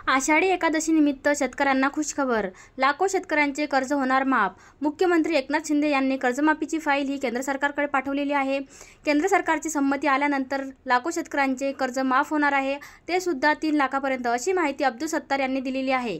आषाढी एकादशी निमित्त शेतकऱ्यांना खुशखबर. लाखो शेतकऱ्यांचे कर्ज होणार माफ. मुख्यमंत्री एकनाथ शिंदे यांनी कर्जमाफीची फाईल ही केंद्र सरकारकडे पाठवलेली आहे. केंद्र सरकारची संमती आल्यानंतर लाखो शेतकऱ्यांचे कर्ज माफ होणार आहे, ते सुद्धा 3 लाखापर्यंत, अशी माहिती अब्दुल सत्तार यांनी दिलेली आहे.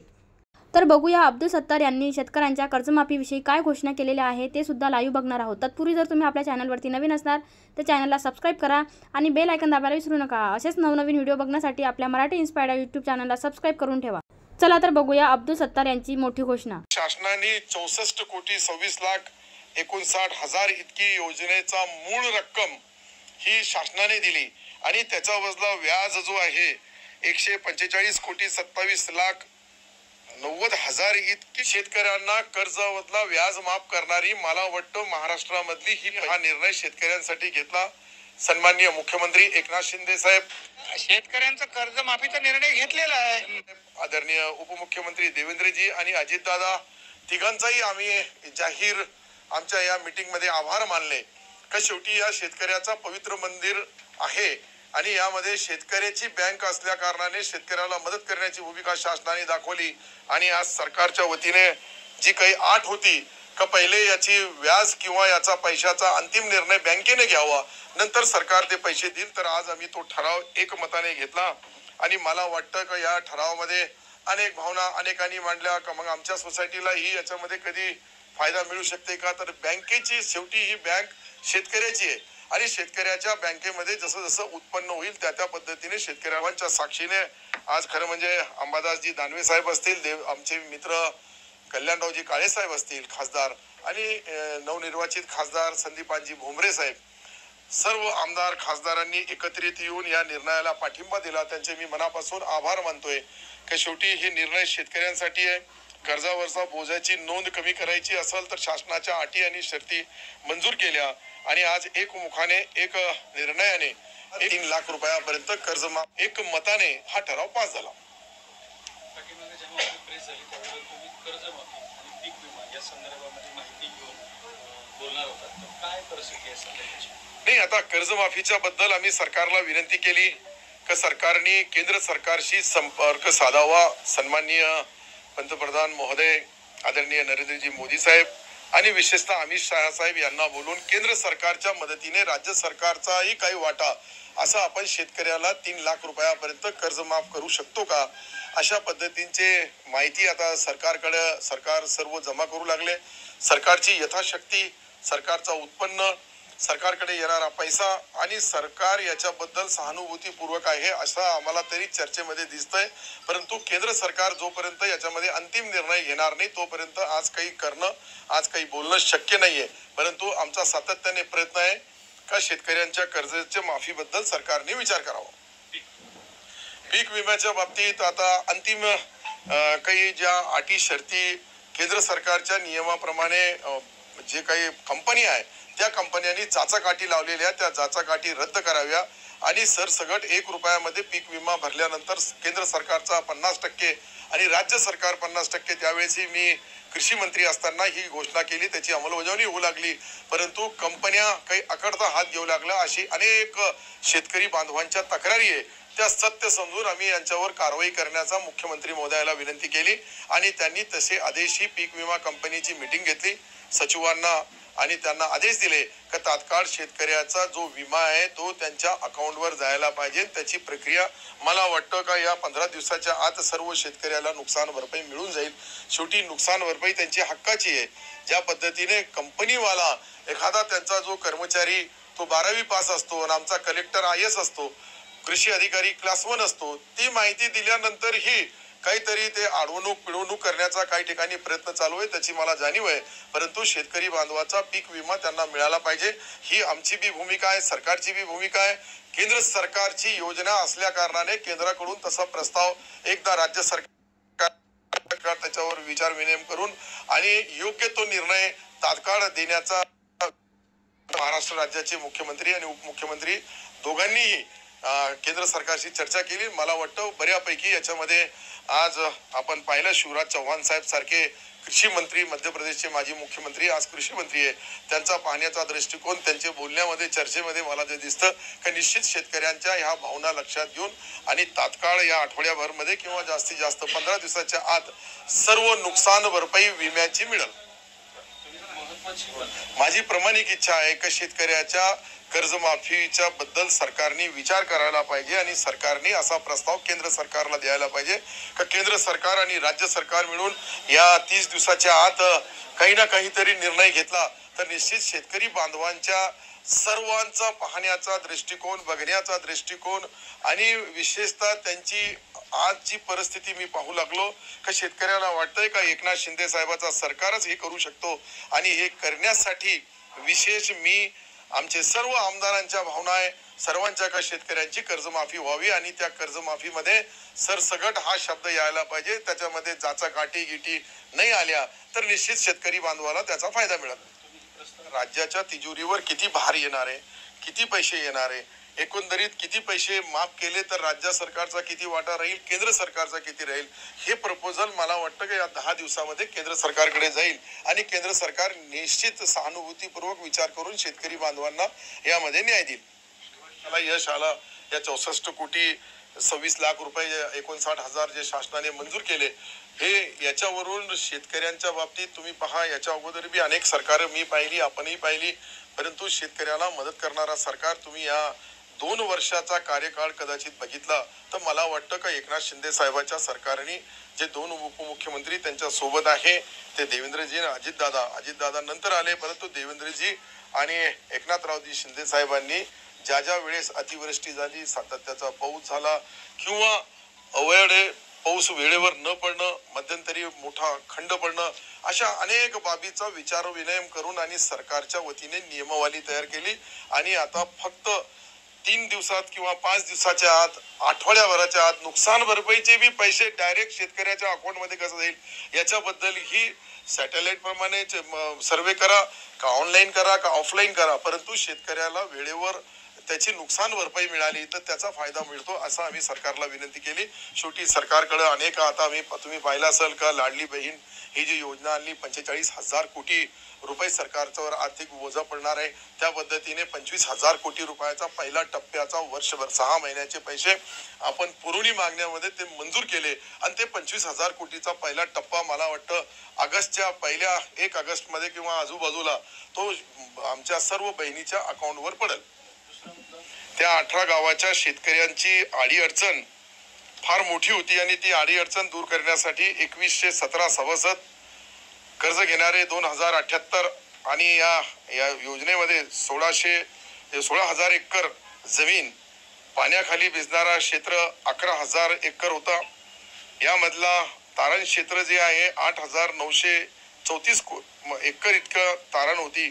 तर बघूया अब्दुल सत्तार यांनी शेतकऱ्यांच्या कर्जमाफीविषयी काय घोषणा केलेल्या आहे, ते सुद्धा लाईव्ह बघणार आहोत. तत्पूर्वी जर तुम्ही आपल्या चॅनलवरती नवीन असणार तर चॅनलला सबस्क्राईब करा आणि बेल आयकॉन दाबायला विसरू नका. असेच नवनवीन व्हिडिओ बघण्यासाठी आपल्या मराठी इन्स्पायर्ड यूट्यूब चॅनलला सबस्क्राईब करून ठेवा. चला तर बघूया अब्दुल सत्तार यांची मोठी घोषणा. शासनाने 64,26,59,000 इतकी योजनेचा मूळ रक्कम ही शासनाने दिली आणि त्याचा वजला व्याज जो आहे 145,27,90,000 इतकी शेतकऱ्यांना कर्जावरला व्याज माफ करणारी मला वाटतं महाराष्ट्रामधली ही हा निर्णय शेतकऱ्यांसाठी घेतला सन्माननीय मुख्यमंत्री एकनाथ शिंदे साहेब. शेतकऱ्यांचा कर्जमाफीचा निर्णय घेतलेला आहे. आदरणीय उपमुख्यमंत्री देवेंद्रजी आणि अजितदादा तिघांचाही आम्ही जाहीर आमच्या या मीटिंग मध्ये आभार मानले. का शेवटी या शेतकऱ्याचा पवित्र मंदिर आहे आणि यामध्ये शेतकऱ्याची बँक असल्या कारणाने शेतकऱ्याला मदत करण्याची भूमिका शासनाने दाखवली आणि आज सरकारच्या वतीने जी काही आठ होती का पहिले याची व्याज किंवा याचा पैशाचा अंतिम निर्णय बँकेने घ्यावा, नंतर सरकार ते पैसे देईल, तर आज आम्ही तो ठराव एकमताने घेतला आणि मला वाटतं का या ठरावामध्ये अनेक भावना अनेकांनी मांडल्या का मग आमच्या सोसायटीला ही याच्यामध्ये कधी फायदा मिळू शकते का, तर बँकेची शेवटी ही बँक शेतकऱ्याची आहे आणि शेतकऱ्याच्या बँकेमध्ये जसं जसं उत्पन्न होईल त्या पद्धतीने शेतकऱ्यांच्या साक्षीने आज खरं म्हणजे अंबादासजी दानवे साहेब असतील, आमचे मित्र कल्याणरावजी काळे साहेब असतील खासदार आणि नवनिर्वाचित खासदार संदीपानजी भोमरे साहेब, सर्व आमदार खासदारांनी एकत्रित येऊन या निर्णयाला पाठिंबा दिला. त्यांचे मी मनापासून आभार मानतोय की शेवटी हे निर्णय शेतकऱ्यांसाठी आहे. कर्जावरचा बोजाची नोंद कमी करायची असेल तर शासनाच्या अटी आणि शर्ती मंजूर केल्या आणि आज एकमुखाने एक निर्णयाने 3 लाख रुपयापर्यंत कर्जमाफ एक मताने हा ठराव पास झाला. नाही, आता कर्जमाफीच्या बद्दल आम्ही सरकारला विनंती केली की सरकारने केंद्र सरकारशी संपर्क साधावा. सन्माननीय पंतप्रधान महोदय आदरणीय नरेंद्रजी मोदी साहेब आणि विशेषतः अमित शहा साहेब यांना बोलून केंद्र सरकारच्या मदतीने राज्य सरकारचाही काही वाटा असा आपण शेतकऱ्याला 3 लाख रुपयापर्यंत कर्ज माफ करू शकतो का, अशा पद्धतींचे माहिती आता सरकार सर्व जमा करू लागले. सरकारची यथाशक्ती, सरकारचा उत्पन्न, सरकारकडे येणारा पैसा आणि सरकार याच्याबद्दल सहानुभूतीपूर्वक आहे असं आम्हाला तरी चर्चेमध्ये दिसतंय. परंतु केंद्र सरकार जोपर्यंत याच्यामध्ये अंतिम निर्णय घेणार नाही तोपर्यंत आज काही बोलणं शक्य नाहीये. परंतु आमचा सातत्याने प्रयत्न आहे का शेतकऱ्यांच्या कर्जाच्या माफीबद्दल सरकारने विचार करावा. पीक विम्याच्या बाबतीत आता अंतिम काही ज्या अटी शर्ती केंद्र सरकारच्या नियमाप्रमाणे जे काही कंपनी आहे त्या कंपन्यांनी चाचाकाठी लावलेल्या त्या चाचाकाठी रद्द कराव्या आणि सरसगट 1 रुपयामध्ये पीक विमा भरल्यानंतर केंद्र सरकारचा 50% आणि राज्य सरकार 50%, त्यावेळेसही मी कृषी मंत्री असताना ही घोषणा केली, त्याची अंमलबजावणी होऊ लागली. परंतु कंपन्या काही अकडता हात घेऊ लागल्या अशी अनेक शेतकरी बांधवांच्या तक्रारी आहे. त्या सत्य समजून आम्ही यांच्यावर कारवाई करण्याचा मुख्यमंत्री महोदयाला विनंती केली आणि त्यांनी तसे आदेश ही पीक विमा कंपनीची मीटिंग घेतली सचिवांना आणि त्यांना आदेश दिले की तात्काळ शेतकऱ्याचा जो विमा आहे तो त्यांच्या अकाउंटवर जायला पाहिजे. त्याची प्रक्रिया मला वाटतं का या 15 दिवसाच्या आत सर्व शेतकऱ्याला नुकसान भरपाई मिळून जाईल. शेवटी नुकसान भरपाई त्यांची हक्काची आहे. ज्या पद्धतीने कंपनीवाला एखादा त्यांचा जो कर्मचारी तो 12वी पास असतो आणि आमचा कलेक्टर IAS असतो, कृषी अधिकारी क्लास 1 असतो, ती माहिती दिल्यानंतर ही काहीतरी ते पिळवणूक करण्याचा काही ठिकाणी प्रयत्न चालू आहे, त्याची मला जाणीव आहे. परंतु शेतकरी बांधवाचा पीक विमा त्यांना मिळाला पाहिजे ही आमची बी भूमिका आहे, सरकारची बी भूमिका आहे. केंद्र सरकारची योजना असल्या कारणाने केंद्राकडून तसा प्रस्ताव एकदा राज्य सरकार त्याच्यावर विचार विनिमय करून आणि योग्य तो निर्णय तात्काळ देण्याचा महाराष्ट्र राज्याचे मुख्यमंत्री आणि उपमुख्यमंत्री दोघांनीही केंद्र सरकारशी चर्चा केली. मला वाटतं बऱ्यापैकी याच्यामध्ये आज आपण पाहिलं शिवराज चव्हाण साहेब सारखे कृषी मंत्री मध्य प्रदेशचे माजी मुख्यमंत्री आज कृषी मंत्री आहे, त्यांचा पाहण्याचा दृष्टिकोन, त्यांच्या बोलण्यामध्ये चर्चेमध्ये मला जे दिसतं की निश्चित शेतकऱ्यांच्या ह्या भावना लक्षात घेऊन आणि तात्काळ या आठवड्याभरमध्ये किंवा जास्तीत जास्त 15 दिवसाच्या आत सर्व नुकसान भरपाई विम्याची मिळेल. माझी प्रामाणिक इच्छा आहे की शेतकऱ्याच्या कर्जमाफीच्या बद्दल सरकारने विचार करायला पाहिजे आणि सरकारने असा प्रस्ताव केंद्र सरकारला द्यायला पाहिजे की केंद्र सरकार आणि राज्य सरकार मिळून या 30 दिवसाच्या आत काही ना काहीतरी निर्णय घेतला तर निश्चित शेतकरी बांधवांच्या सर्वांचा पाहण्याचा दृष्टिकोन, बघण्याचा दृष्टिकोन आणि विशेषतः त्यांची आज जी परिस्थिती मी पाहू लागलो की शेतकऱ्याला वाटतंय का एकनाथ शिंदे साहेबाचा सरकारच हे करू शकतो आणि हे करण्यासाठी विशेष मी आमचे सर्व आमदारांच्या भावना आहे सर्वांच्या का शेतकऱ्यांची कर्जमाफी व्हावी आणि त्या कर्जमाफीमध्ये सरसगट हा शब्द यायला पाहिजे. त्याच्यामध्ये जाचा काठी गिटी नाही आल्या तर निश्चित शेतकरी बांधवाला त्याचा फायदा मिळत. राज्याच्या तिजोरीवर किती भार येणार आहे, किती पैसे येणार आहे, एकंदरीत किती पैसे माफ केले तर राज्य सरकारचा किती वाटा राहील, केंद्र सरकारचा किती राहील, हे प्रपोजल मला वाटतं की या 10 दिवसामध्ये केंद्र सरकारकडे जाईल आणि केंद्र सरकार निश्चित सहानुभूतीपूर्वक विचार करून शेतकरी बांधवांना यामध्ये न्याय देईल. मला यश आला या 64 कोटी 26 लाख रुपये 59,000 जे शासनाने मंजूर केले हे याच्यावरून शेतकऱ्यांच्या बाबतीत तुम्ही पहा याच्या अगोदर बी अनेक सरकार मी पाहिली, आपणही पाहिली, परंतु शेतकऱ्याला मदत करणारा सरकार तुम्ही या 2 वर्षाचा कार्यकाळ कदाचित बघितला तर मला वाटतं का एकनाथ शिंदे साहेबाच्या सरकारने जे 2 उपमुख्यमंत्री त्यांच्या सोबत आहे ते देवेंद्रजी आणि अजितदादा नंतर आले, परंतु देवेंद्रजी आणि एकनाथरावजी शिंदे साहेबांनी ज्या वेळेस अतिवृष्टी झाली, सातत्याचा पाऊस झाला किंवा अवेळे पाऊस वेळेवर न पडणं, मध्यंतरी मोठा खंड पडणं, अशा अनेक बाबीचा विचार विनिमय करून आणि सरकारच्या वतीने नियमावली तयार केली आणि आता फक्त 3 दिवसात किंवा 5 दिवसाच्या आत, आठवड्याभराच्या आत नुकसान भरपाईचे बी पैसे डायरेक्ट शेतकऱ्याच्या अकाउंटमध्ये कसं जाईल याच्याबद्दल ही सॅटेलाइट प्रमाणे सर्वे करा का ऑनलाईन करा का ऑफलाईन करा, परंतु शेतकऱ्याला वेळेवर त्याची नुकसान भरपाई मिळाली तर त्याचा फायदा मिळतो असं आम्ही सरकारला विनंती केली. शेवटी सरकारकडे अनेक आता तुम्ही पाहिलं असेल का लाडली बहीण ही जी योजना आणली 45,000 कोटी रुपये सरकारच्यावर आर्थिक बोजा पडणार आहे, त्या पद्धतीने 25,000 कोटी रुपयाचा पहिला टप्प्याचा वर्षभर 6 महिन्याचे पैसे आपण पुरवणी मागण्यामध्ये ते मंजूर केले आणि ते 25,000 कोटीचा पहिला टप्पा मला वाटतं ऑगस्टच्या पहिल्या 1 ऑगस्ट मध्ये किंवा आजूबाजूला तो आमच्या सर्व बहिणीच्या अकाउंटवर पडेल. त्या 18 गावाच्या शेतकऱ्यांची अडीअडचण फार मोठी होती आणि ती अडीअडचण दूर करण्यासाठी 2117 सभासद कर्ज घेणारे 2078 आणि या योजनेमध्ये 16,000 एकर जमीन, पाण्याखाली भिजणारा क्षेत्र 11,000 एकर होता. यामधला तारण क्षेत्र जे आहे 8,934 एकर इतकं तारण होती.